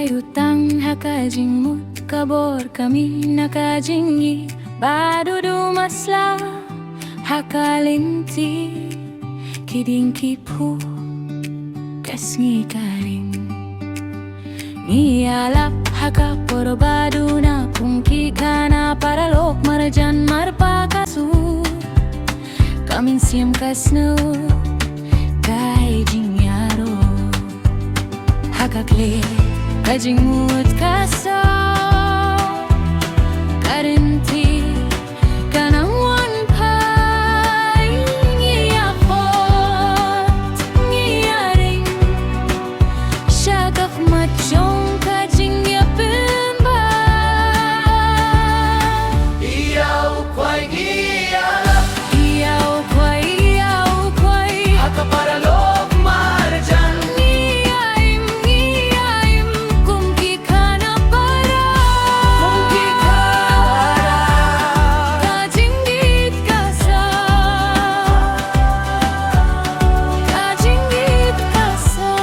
kayo tang hakajing mut kabor kami nakajingi bado dumasla hakalinti kiding kipu kasngi karing ngiyalap haka porbadu na pungki kana para lok marjan marpakasu kamin siem kasno kai jing yaro haka khlih kajing mut kaso karinti kanang one pai ngiyapot ngiyaring shakak machong kajing yapin ba iyaw kwai ngiyalap iyaw kwai haka para lok marjan ngiyayim kumki kana para mungki kara kajinggit kasa kajinggit kasa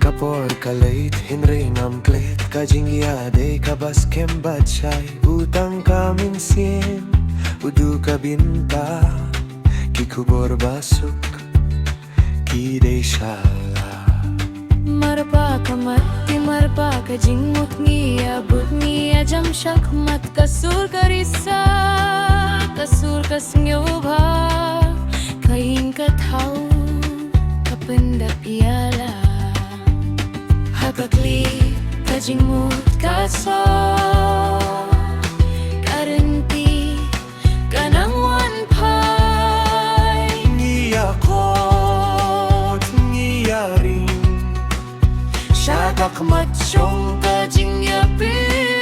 kapor kalait hinray nam klit kajingyade kabas kembachay utang kamin siem udu kabinta kikubor basuk kidey shala marpa kamati marpa kajingmut ngiyabut ngiyajam shakmat kasur karisa kasur kasngyobha kain kathau kapenda iyala haka khlih kajingmut kaso karinti kanang one pai ngiyakot ngiyaring shakak machong kajing yapin